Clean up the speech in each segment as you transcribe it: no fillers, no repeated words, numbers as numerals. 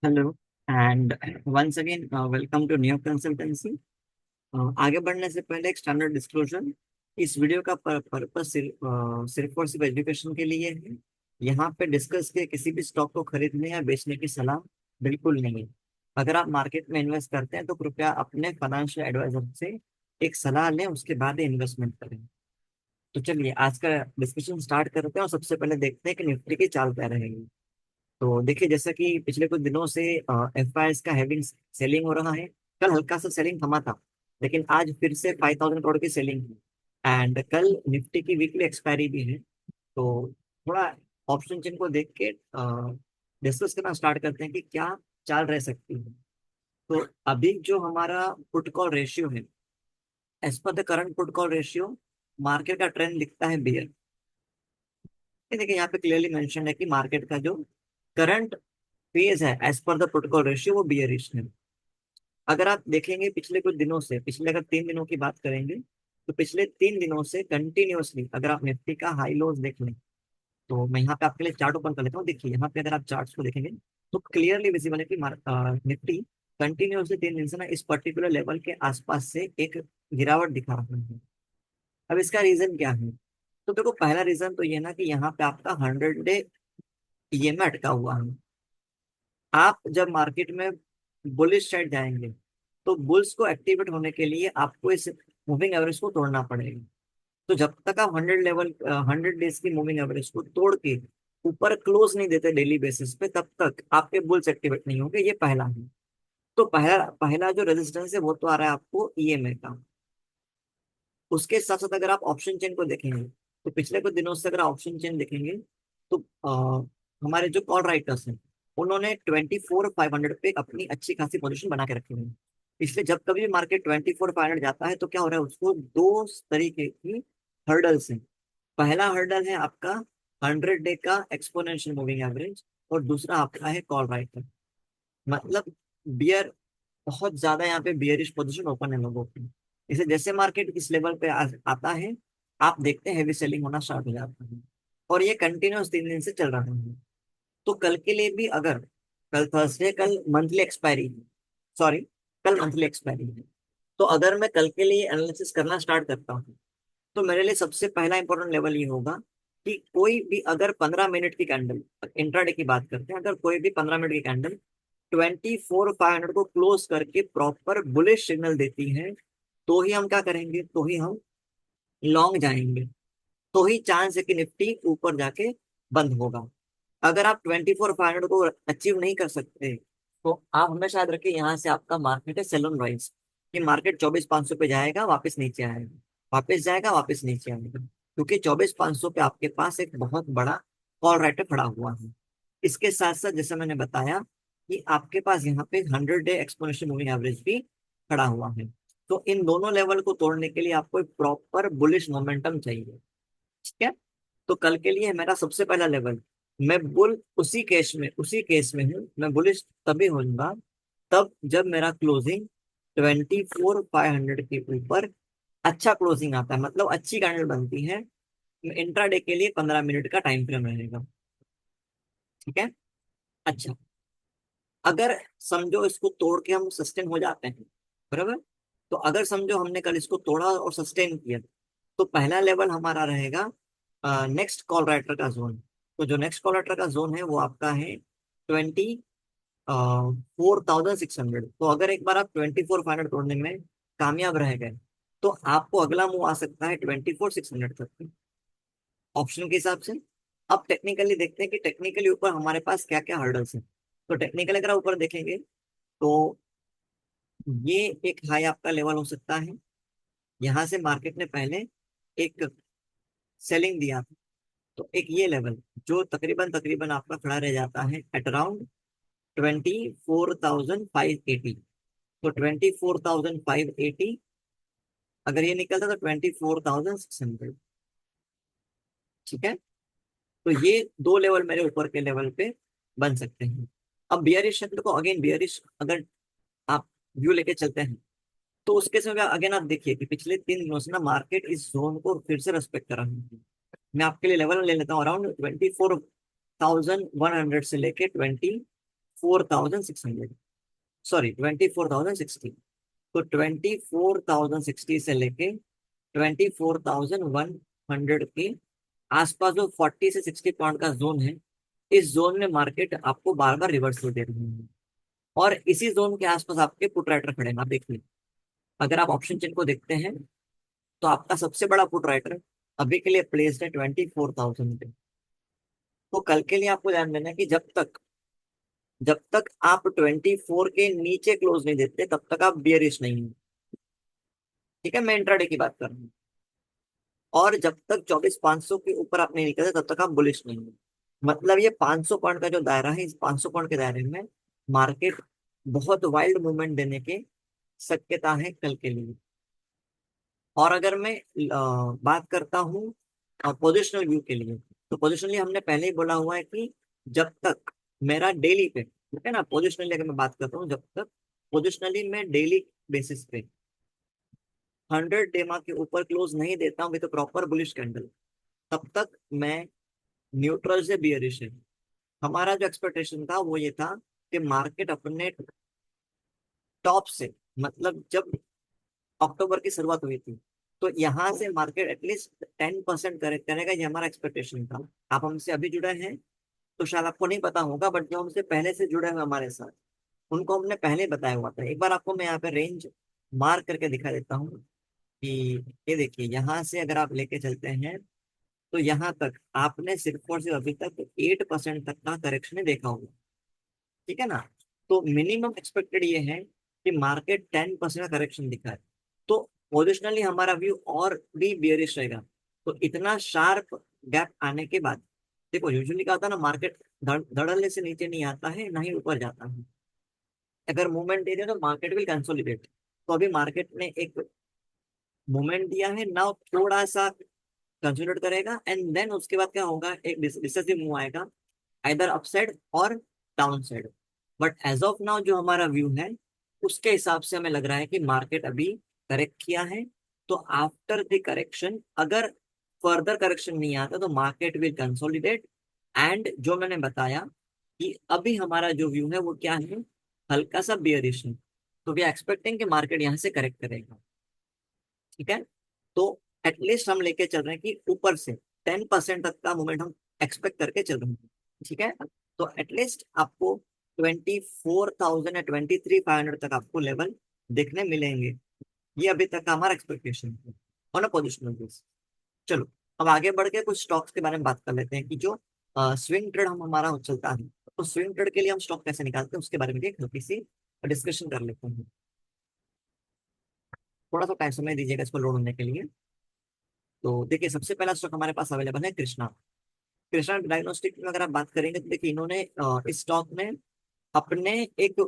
Hello and once again welcome to new consultancy. आगे बढ़ने से पहले एक स्टैंडर्ड डिस्क्लोजर। इस वीडियो का पर्पस सिर्फ और सिर्फ एजुकेशन के लिए है। यहाँ पे डिस्कस किए किसी भी स्टॉक को खरीदने या बेचने की सलाह बिल्कुल नहीं है। अगर आप मार्केट में इन्वेस्ट करते हैं तो कृपया अपने फाइनेंशियल एडवाइजर से एक सलाह लें, उसके बाद ही इन्वेस्टमेंट करें। तो चलिए आज का डिस्कशन स्टार्ट करते हैं और सबसे पहले देखते हैं कि निफ्टी की चाल क्या रहेगी। तो देखिए, जैसा कि पिछले कुछ दिनों से एफआईएस का हैविंग सेलिंग हो रहा है। कल हल्का सा सेलिंग थमा था, लेकिन आज फिर से 5000 करोड़ की सेलिंग है। एंड कल निफ्टी की वीकली एक्सपायरी भी है। तो थोड़ा ऑप्शन चेन को देख के डिस्कस करना स्टार्ट करते हैं कि क्या चाल रह सकती है। तो अभी जो हमारा पुट कॉल रेशियो है, as per the current put call ratio, market का ट्रेंड दिखता है बियर। देखिए यहाँ पे क्लियरली मेंशन है कि मार्केट का जो करंट फेज है as per the protocol ratio वो बियरिश है। अगर आप देखेंगे पिछले कुछ दिनों से, पिछले अगर 3 दिनों की बात करेंगे, तो पिछले 3 दिनों से कंटिन्यूअसली अगर आप निफ्टी का हाई लोज देख लें, तो मैं यहाँ पे आपके लिए चार्ट ओपन कर लेता हूँ। देखिए यहाँ पे अगर आप चार्ट्स को देखेंगे तो क्लियरली विजिबल है कि निफ्टी कंटिन्यूअसली 3 दिन से ना इस पर्टिकुलर लेवल के आसपास से एक गिरावट दिखा रहा है। अब इसका रीजन क्या है? तो देखो, पहला रीजन तो ये ना कि यहाँ पे आपका 100 डे ईएमए अटका हुआ है। आप जब मार्केट में बुलिश साइड जाएंगे तो बुल्स को एक्टिवेट होने के लिए आपको इस मूविंग एवरेज को तोड़ना पड़ेगा। तो जब तक आप 100 डेज की मूविंग एवरेज को तोड़ के ऊपर क्लोज नहीं देते डेली बेसिस पे, तब तक आपके बुल्स एक्टिवेट नहीं होंगे। ये पहला है। तो पहला पहला जो रेजिस्टेंस है वो तो आ रहा है आपको ईएमए का। उसके साथ साथ अगर आप ऑप्शन चेन को देखेंगे, तो पिछले कुछ दिनों से अगर ऑप्शन चेन देखेंगे तो हमारे जो कॉल राइटर्स हैं उन्होंने 24,500 पे अपनी अच्छी खासी पोजीशन बना के रखी हुई है। इसलिए जब कभी भी मार्केट 24,500 जाता है तो क्या हो रहा है, उसको दो तरीके की हर्डल्स हैं। पहला हर्डल है आपका 100 डे का एक्सपोनेंशियल मूविंग एवरेज, और दूसरा आपका है कॉल राइटर। मतलब बियर, बहुत ज्यादा यहाँ पे बियरिश पोजीशन ओपन है लोगों की। इसे जैसे मार्केट इस लेवल पे आता है, आप देखते हैं हेवी सेलिंग होना स्टार्ट हो जाता है। और ये कंटिन्यूस 3 दिन से चल रहा है। तो कल के लिए भी अगर, कल थर्सडे, कल मंथली एक्सपायरी है, सॉरी, कल मंथली एक्सपायरी है, तो अगर मैं कल के लिए एनालिसिस करना स्टार्ट करता हूँ तो मेरे लिए सबसे पहला इंपॉर्टेंट लेवल ये होगा कि कोई भी अगर 15 मिनट की कैंडल, इंट्राडे की बात करते हैं, अगर कोई भी 15 मिनट की कैंडल 24,500 को क्लोज करके प्रॉपर बुलिश सिग्नल देती है, तो ही हम क्या करेंगे, तो ही हम लॉन्ग जाएंगे। तो ही चांस है कि निफ्टी ऊपर जाके बंद होगा। अगर आप 24,500 को अचीव नहीं कर सकते, तो आप हमेशा याद रखिए यहाँ से आपका मार्केट है सेल ऑन राइज, कि मार्केट 24,500 पे जाएगा, वापस नीचे आएगा, वापस जाएगा, वापस नीचे आएगा। क्योंकि 24,500 पे आपके पास एक बहुत बड़ा कॉल राइटर खड़ा हुआ है। इसके साथ साथ जैसे मैंने बताया कि आपके पास यहाँ पे 100 डे एक्सपोनेंशियल मूविंग एवरेज भी खड़ा हुआ है। तो इन दोनों लेवल को तोड़ने के लिए आपको एक प्रॉपर बुलिश मोमेंटम चाहिए। ठीक है। तो कल के लिए मेरा सबसे पहला लेवल, मैं बुल उसी केस में हूँ, मैं बुलिश तभी होऊंगा तब जब मेरा क्लोजिंग 24,500 के ऊपर अच्छा क्लोजिंग आता है, मतलब अच्छी कैंडल बनती है। इंट्राडे के लिए 15 मिनट का टाइम फ्रेम रहेगा। ठीक है। अच्छा, अगर समझो इसको तोड़ के हम सस्टेन हो जाते हैं, बराबर, तो अगर समझो हमने कल इसको तोड़ा और सस्टेन किया, तो पहला लेवल हमारा रहेगा नेक्स्ट कॉल राइटर का जोन। तो जो नेक्स्ट कॉल राइटर का जोन है वो आपका है 24,600। तो अगर एक बार आप 24,500 तोड़ने में कामयाब रह गए, तो आपको अगला मूव आ सकता है 24,600 तक ऑप्शन के हिसाब से। अब टेक्निकली देखते हैं कि टेक्निकली ऊपर हमारे पास क्या क्या हर्डल्स हैं। तो टेक्निकली अगर आप ऊपर देखेंगे तो ये एक हाई आपका लेवल हो सकता है। यहाँ से मार्केट ने पहले एक सेलिंग दिया था, तो एक ये लेवल जो तकरीबन तकरीबन आपका खड़ा रह जाता है एट अराउंड 24,580। तो 24,580 अगर ये निकलता तो 24,600। ठीक है। तो ये दो लेवल मेरे ऊपर के लेवल पे बन सकते हैं। अब बियरिश क्षेत्र को अगेन बियरिश अगर आप व्यू लेके चलते हैं, तो उसके समय अगेन आप देखिए कि पिछले 3 दिनों से ना मार्केट इस जोन को फिर से रेस्पेक्ट कर रहा है। मैं आपके लिए लेवल ले लेता हूँ अराउंड 24,100 से लेके 24,600, सॉरी 24,060। तो 24,060 से लेके 24,100 के आसपास जो 40 से 60 पॉइंट का जोन है, इस जोन में मार्केट आपको बार बार रिवर्सल दे रही है। और इसी जोन के आसपास आपके पुट राइटर खड़े हैं। आप देखिए, अगर आप ऑप्शन चेन को देखते हैं तो आपका सबसे बड़ा पुट राइटर अभी के लिए प्लेस्ड है 24,000 पे। तो कल के लिए आपको ध्यान देना है कि जब तक आप 24 के नीचे क्लोज नहीं देते तब तक आप बियरिश नहीं है। ठीक है, मैं इंट्राडे की बात कर रहा हूँ। और जब तक 24,500 के ऊपर आप नहीं निकलते तब तक आप बुलिश नहीं है। मतलब ये 500 पॉइंट का जो दायरा है, इस 500 पॉइंट के दायरे में मार्केट बहुत वाइल्ड मूवमेंट देने के शक्यता है कल के लिए। और अगर मैं बात करता हूँ पोजिशनल व्यू के लिए, तो पोजिशनली हमने पहले ही बोला हुआ है कि जब तक मेरा डेली पे, ठीक है ना, पोजिशनली अगर मैं बात करता हूँ, जब तक पोजिशनली मैं डेली बेसिस पे 100 डेमा के ऊपर क्लोज नहीं देता हूँ विद प्रॉपर बुलिश कैंडल, तब तक मैं न्यूट्रल से बियरिश है। हमारा जो एक्सपेक्टेशन था वो ये था कि मार्केट अपने टॉप से, मतलब जब अक्टूबर की शुरुआत हुई थी, तो यहाँ से मार्केट एटलीस्ट 10% करेगा, ये हमारा एक्सपेक्टेशन था। आप हमसे अभी जुड़े हैं तो शायद आपको नहीं पता होगा, बट जो हमसे पहले से जुड़े हुए हमारे साथ, उनको हमने पहले बताया हुआ था। एक बार आपको मैं यहाँ पे रेंज मार्क करके दिखा देता हूँ कि ये देखिए, यहाँ से अगर आप लेके चलते हैं तो यहाँ तक आपने सिर्फ और सिर्फ अभी तक 8% तक का करेक्शन देखा होगा। ठीक है ना। तो मिनिमम एक्सपेक्टेड ये है कि मार्केट 10% का करेक्शन दिखाए। तो पोजिशनली हमारा व्यू और भी बियरिश रहेगा। तो इतना शार्प गैप आने के बाद, देखो यूजुअली क्या होता है ना, मार्केट धड़ल्ले से नीचे नहीं आता है, ना ही ऊपर जाता है। अगर मूवमेंट दे दे तो मार्केट विल कंसोलिडेट। तो अभी मार्केट ने एक मूवमेंट दिया है ना, थोड़ा सा कंसोलिडेट करेगा, एंड देन उसके बाद क्या होगा, एक डिसेसिव मूव आएगा, आइदर अपसाइड और down side. But as of now जो हमारा व्यू है, उसके हिसाब से हमें लग रहा है कि मार्केट अभी करेक्ट किया है। तो आफ्टर द करेक्शन, अगर फर्दर करेक्शन नहीं आता तो मार्केट विल कंसोलिडेट। एंड जो मैंने बताया कि अभी हमारा जो व्यू है वो क्या है, हल्का सा बेयरिश है। तो वी आर एक्सपेक्टिंग कि मार्केट यहाँ से करेक्ट करेगा। ठीक है। तो एटलीस्ट हम लेके चल रहे हैं कि ऊपर से 10% तक का मूवमेंट हम एक्सपेक्ट करके चल रहे हैं। ठीक है। तो एटलीस्ट आपको 24,000 या 23,500 तक आपको लेवल देखने मिलेंगे। ये अभी तक का हमारा एक्सपेक्टेशन है ऑन अ पोजिशनल बेस। चलो, अब आगे बढ़ के कुछ स्टॉक्स के बारे में बात कर लेते हैं कि जो स्विंग ट्रेड हम हमारा चलता है, तो स्विंग ट्रेड के लिए हम स्टॉक कैसे निकालते हैं उसके बारे में एक हल्की सी डिस्कशन कर लेते हैं। थोड़ा सा टाइम समय दीजिएगा इसको लोड होने के लिए। तो देखिए, सबसे पहला स्टॉक हमारे पास अवेलेबल है कृष्णा। कृष्णा डायग्नोस्टिक में अगर आप बात करेंगे तो देखिए, इन्होंने इस स्टॉक में अपने एक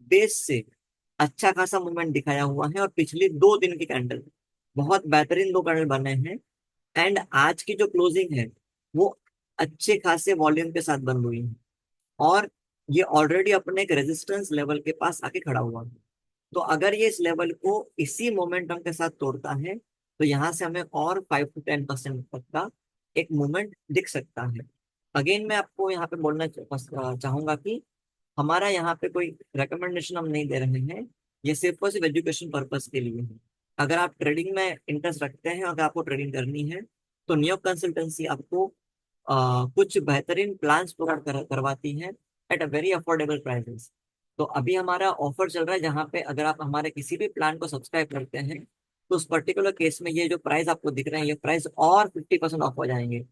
बेस से अच्छा खासा मूवमेंट दिखाया हुआ है, और पिछली 2 दिन की कैंडल बहुत बेहतरीन 2 कैंडल बने हैं। एंड आज की जो क्लोजिंग है वो अच्छे खासे वॉल्यूम के साथ बन हुई है, और ये ऑलरेडी अपने एक रेजिस्टेंस लेवल के पास आके खड़ा हुआ है। तो अगर ये इस लेवल को इसी मोमेंटम के साथ तोड़ता है तो यहाँ से हमें और 5 to 10% तक का एक मूवमेंट दिख सकता है। अगेन मैं आपको यहाँ पे बोलना चाहूंगा कि हमारा यहाँ पे कोई रिकमेंडेशन हम नहीं दे रहे हैं, ये सिर्फ और सिर्फ एजुकेशन पर्पस के लिए है। अगर आप ट्रेडिंग में इंटरेस्ट रखते हैं, अगर आपको ट्रेडिंग करनी है, तो न्यूयॉर्क कंसल्टेंसी आपको कुछ बेहतरीन प्लान्स प्रोवाइड करवाती है at a very affordable prices. तो अभी हमारा ऑफर चल रहा है जहाँ पे अगर आप हमारे किसी भी प्लान को सब्सक्राइब करते हैं, तो उस पर्टिकुलर केस में ये जो प्राइस आपको दिख रहे हैं, ये प्राइस और 50% ऑफ हो जाएंगे।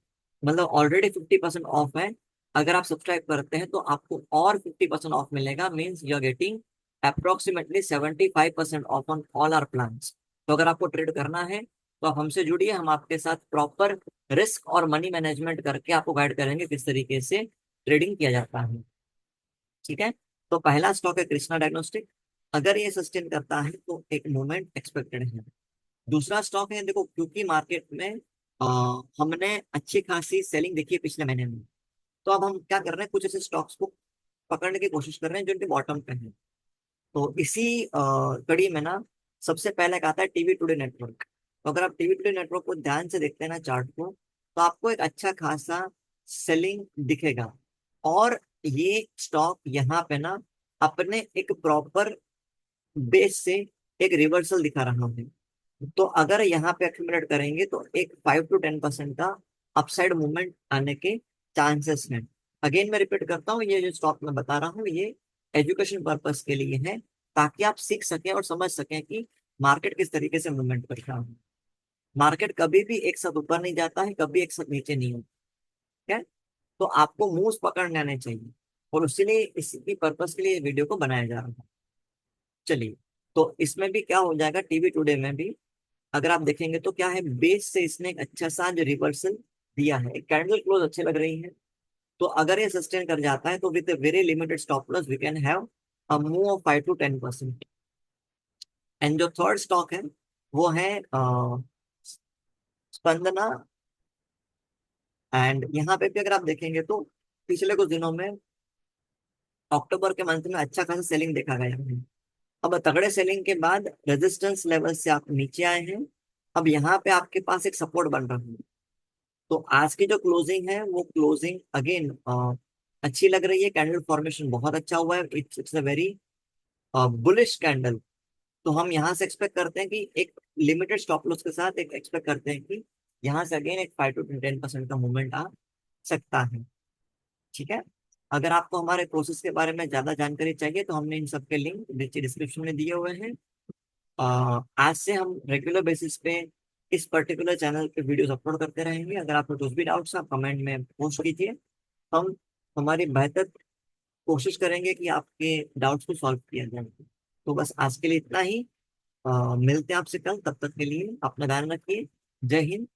मतलब ऑलरेडी 50% ऑफ है, अगर आप सब्सक्राइब करते हैं तो आपको और 50% ऑफ मिलेगा। Means you are getting approximately 75% off on all our plans. तो अगर आपको ट्रेड करना है तो आप हमसे जुड़िए, हम आपके साथ प्रॉपर रिस्क और मनी मैनेजमेंट करके आपको गाइड करेंगे किस तरीके से ट्रेडिंग किया जाता है। ठीक है। तो पहला स्टॉक है कृष्णा डायग्नोस्टिक। अगर ये सस्टेन करता है तो एक मूवमेंट एक्सपेक्टेड है। दूसरा स्टॉक है, देखो क्योंकि मार्केट में आ, हमने अच्छी खासी सेलिंग देखी है पिछले महीने में, तो अब हम क्या कर रहे हैं, कुछ ऐसे स्टॉक्स को पकड़ने की कोशिश कर रहे हैं जो इनके बॉटम पे है। तो इसी कड़ी में ना, सबसे पहले आता है टीवी टुडे नेटवर्क। तो अगर आप टीवी टुडे नेटवर्क को ध्यान से देखते हैं ना, चार्ट को, तो आपको एक अच्छा खासा सेलिंग दिखेगा। और ये स्टॉक यहाँ पे ना अपने एक प्रॉपर बेस से एक रिवर्सल दिखा रहा है। तो अगर यहाँ पे एक्यूमुलेट करेंगे तो एक 5 to 10% का अपसाइड मूवमेंट आने के चांसेस हैं। अगेन मैं रिपीट करता हूँ, ये जो स्टॉक मैं बता रहा हूँ ये एजुकेशन पर्पस के लिए है, ताकि आप सीख सकें और समझ सकें कि मार्केट किस तरीके से मूवमेंट करता है। मार्केट कभी भी एक साथ ऊपर नहीं जाता है, कभी एक साथ नीचे नहीं होता है। तो आपको मूव्स पकड़ने आने चाहिए, और इसीलिए इसी पर्पस के लिए वीडियो को बनाया जा रहा है। चलिए, तो इसमें भी क्या हो जाएगा, टीवी टुडे में भी अगर आप देखेंगे तो क्या है, बेस से इसने एक अच्छा सा जो रिवर्सल दिया है, कैंडल क्लोज अच्छे लग रही है। तो अगर ये सस्टेन कर जाता है तो with very limited stop loss we can have a move of 5 to 10%। And जो थर्ड स्टॉक है वो है स्पंदना। एंड यहाँ पे भी अगर आप देखेंगे तो पिछले कुछ दिनों में अक्टूबर के मंथ में अच्छा खासा सेलिंग देखा गया है। अब तगड़े सेलिंग के बाद रेजिस्टेंस लेवल से आप नीचे आए हैं। अब यहाँ पे आपके पास एक सपोर्ट बन रहा है। तो आज की जो क्लोजिंग है वो क्लोजिंग अगेन अच्छी लग रही है, कैंडल फॉर्मेशन बहुत अच्छा हुआ है, it's a very bullish candle. तो हम यहाँ से एक्सपेक्ट करते हैं कि एक लिमिटेड स्टॉप लॉस के साथ एक एक्सपेक्ट करते हैं कि यहाँ से अगेन एक 5 to 10% का मूवमेंट आ सकता है। ठीक है। अगर आपको हमारे प्रोसेस के बारे में ज्यादा जानकारी चाहिए तो हमने इन सब के लिंक नीचे डिस्क्रिप्शन में दिए हुए हैं। आज से हम रेगुलर बेसिस पे इस पर्टिकुलर चैनल पे वीडियोस अपलोड करते रहेंगे। अगर आपको कुछ भी डाउट्स आप कमेंट में पोस्ट कीजिए, हम हमारी बेहतर कोशिश करेंगे कि आपके डाउट्स को सॉल्व किया जाए। तो बस आज के लिए इतना ही। मिलते हैं आपसे कल, तब तक के लिए अपना ध्यान रखिए। जय हिंद,